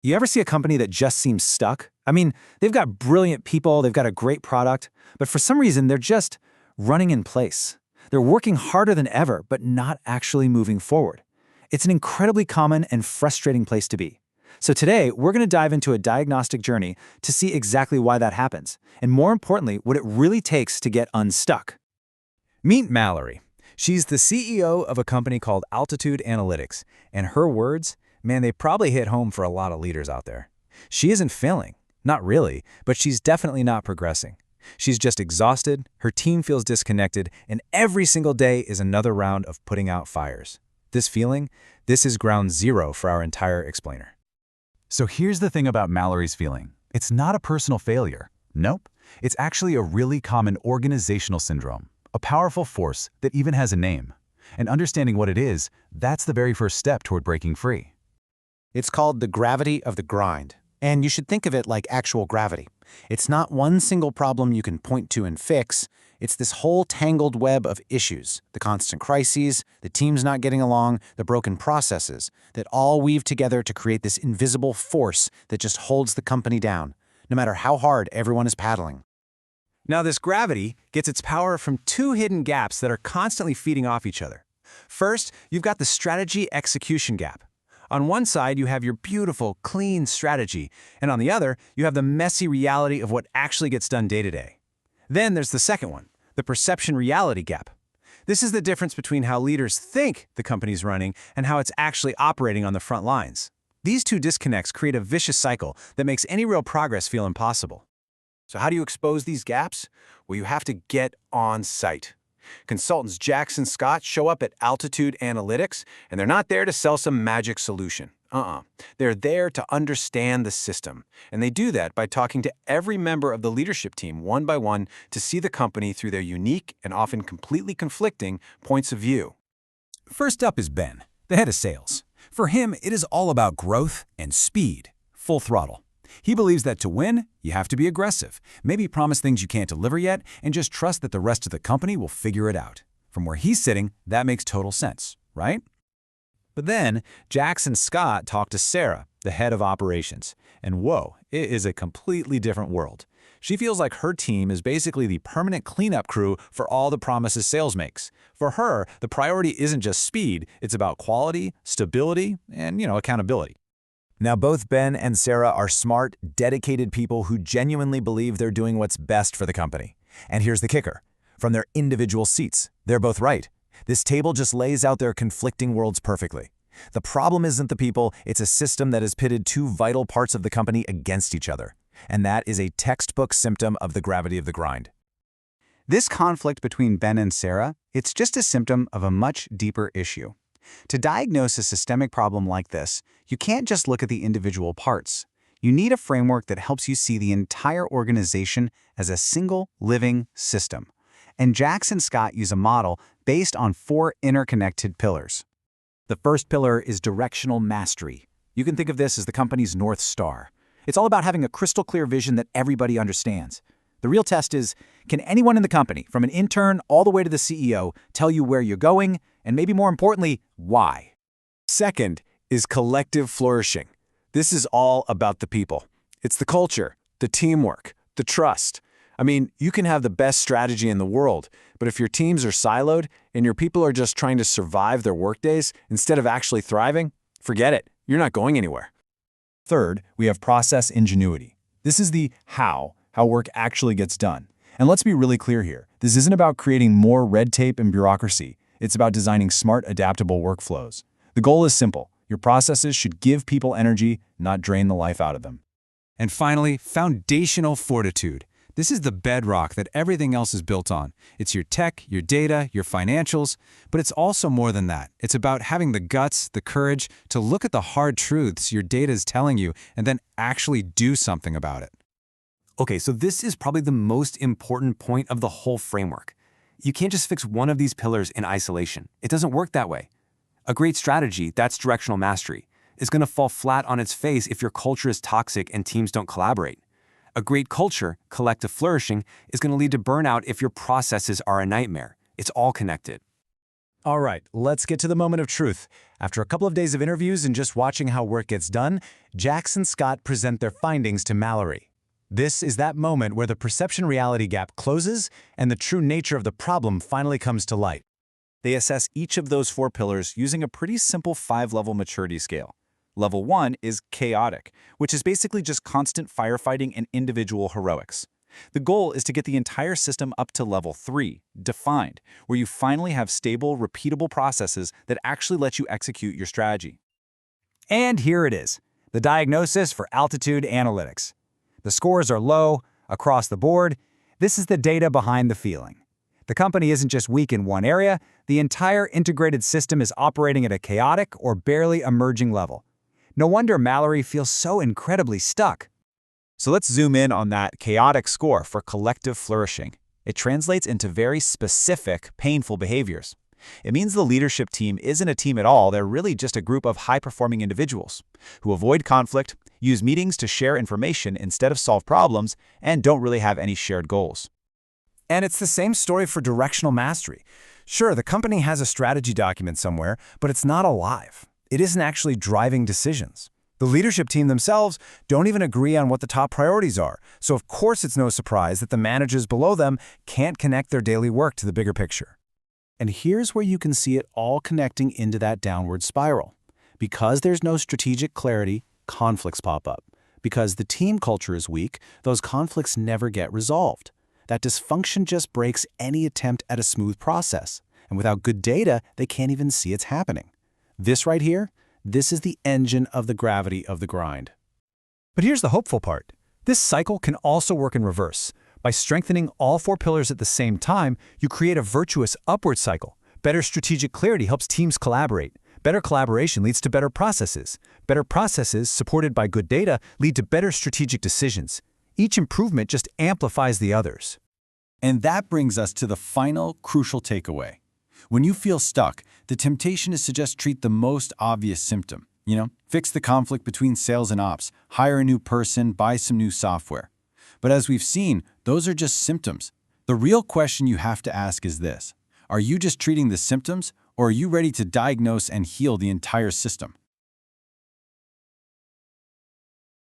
You ever see a company that just seems stuck? I mean, they've got brilliant people, they've got a great product, but for some reason they're just running in place. They're working harder than ever, but not actually moving forward. It's an incredibly common and frustrating place to be. So today, we're going to dive into a diagnostic journey to see exactly why that happens, and more importantly, what it really takes to get unstuck. Meet Mallory. She's the CEO of a company called Altitude Analytics, and her words, man, they probably hit home for a lot of leaders out there. She isn't failing, not really, but she's definitely not progressing. She's just exhausted, her team feels disconnected, and every single day is another round of putting out fires. This feeling, this is ground zero for our entire explainer. So here's the thing about Mallory's feeling. It's not a personal failure. Nope. It's actually a really common organizational syndrome, a powerful force that even has a name. And understanding what it is, that's the very first step toward breaking free. It's called the gravity of the grind. And you should think of it like actual gravity. It's not one single problem you can point to and fix. It's this whole tangled web of issues, the constant crises, the teams not getting along, the broken processes, that all weave together to create this invisible force that just holds the company down, no matter how hard everyone is paddling. Now, this gravity gets its power from two hidden gaps that are constantly feeding off each other. First, you've got the strategy execution gap. On one side, you have your beautiful, clean strategy, and on the other, you have the messy reality of what actually gets done day to day. Then there's the second one, the perception-reality gap. This is the difference between how leaders think the company's running and how it's actually operating on the front lines. These two disconnects create a vicious cycle that makes any real progress feel impossible. So how do you expose these gaps? Well, you have to get on site. Consultants Jax and Scott show up at Altitude Analytics, and they're not there to sell some magic solution. They're there to understand the system. And they do that by talking to every member of the leadership team one by one to see the company through their unique and often completely conflicting points of view. First up is Ben, the head of sales. For him, it is all about growth and speed, full throttle. He believes that to win, you have to be aggressive, maybe promise things you can't deliver yet, and just trust that the rest of the company will figure it out. From where he's sitting, that makes total sense, right? But then, Jax and Scott talk to Sarah, the head of operations. And whoa, it is a completely different world. She feels like her team is basically the permanent cleanup crew for all the promises sales makes. For her, the priority isn't just speed, it's about quality, stability, and, accountability. Now, both Ben and Sarah are smart, dedicated people who genuinely believe they're doing what's best for the company. And here's the kicker. From their individual seats, they're both right. This table just lays out their conflicting worlds perfectly. The problem isn't the people, it's a system that has pitted two vital parts of the company against each other. And that is a textbook symptom of the gravity of the grind. This conflict between Ben and Sarah, it's just a symptom of a much deeper issue. To diagnose a systemic problem like this, you can't just look at the individual parts. You need a framework that helps you see the entire organization as a single living system. And Jax and Scott use a model based on 4 interconnected pillars. The first pillar is directional mastery. You can think of this as the company's North Star. It's all about having a crystal clear vision that everybody understands. The real test is, can anyone in the company, from an intern all the way to the CEO, tell you where you're going, and maybe more importantly, why? Second is collective flourishing. This is all about the people. It's the culture, the teamwork, the trust. I mean, you can have the best strategy in the world, but if your teams are siloed and your people are just trying to survive their workdays instead of actually thriving, forget it. You're not going anywhere. Third, we have process ingenuity. This is the how work actually gets done. And let's be really clear here. This isn't about creating more red tape and bureaucracy. It's about designing smart, adaptable workflows. The goal is simple. Your processes should give people energy, not drain the life out of them. And finally, foundational fortitude. This is the bedrock that everything else is built on. It's your tech, your data, your financials, but it's also more than that. It's about having the guts, the courage to look at the hard truths your data is telling you and then actually do something about it. Okay, so this is probably the most important point of the whole framework. You can't just fix one of these pillars in isolation. It doesn't work that way. A great strategy, that's directional mastery, is going to fall flat on its face if your culture is toxic and teams don't collaborate. A great culture, collective flourishing, is going to lead to burnout if your processes are a nightmare. It's all connected. All right, let's get to the moment of truth. After a couple of days of interviews and just watching how work gets done, Jax and Scott present their findings to Mallory. This is that moment where the perception-reality gap closes and the true nature of the problem finally comes to light. They assess each of those 4 pillars using a pretty simple 5-level maturity scale. Level 1 is chaotic, which is basically just constant firefighting and individual heroics. The goal is to get the entire system up to level 3, defined, where you finally have stable, repeatable processes that actually let you execute your strategy. And here it is, the diagnosis for Altitude Analytics. The scores are low, across the board. This is the data behind the feeling. The company isn't just weak in one area, the entire integrated system is operating at a chaotic or barely emerging level. No wonder Mallory feels so incredibly stuck. So let's zoom in on that chaotic score for collective flourishing. It translates into very specific, painful behaviors. It means the leadership team isn't a team at all, they're really just a group of high-performing individuals who avoid conflict, use meetings to share information instead of solve problems, and don't really have any shared goals. And it's the same story for directional mastery. Sure, the company has a strategy document somewhere, but it's not alive. It isn't actually driving decisions. The leadership team themselves don't even agree on what the top priorities are, so of course it's no surprise that the managers below them can't connect their daily work to the bigger picture. And here's where you can see it all connecting into that downward spiral. Because there's no strategic clarity, conflicts pop up. Because the team culture is weak, those conflicts never get resolved. That dysfunction just breaks any attempt at a smooth process. And without good data, they can't even see it's happening. This right here, this is the engine of the gravity of the grind. But here's the hopeful part. This cycle can also work in reverse. By strengthening all 4 pillars at the same time, you create a virtuous upward cycle. Better strategic clarity helps teams collaborate. Better collaboration leads to better processes. Better processes, supported by good data, lead to better strategic decisions. Each improvement just amplifies the others. And that brings us to the final, crucial takeaway. When you feel stuck, the temptation is to just treat the most obvious symptom. Fix the conflict between sales and ops, hire a new person, buy some new software. But as we've seen, those are just symptoms. The real question you have to ask is this: are you just treating the symptoms, or are you ready to diagnose and heal the entire system?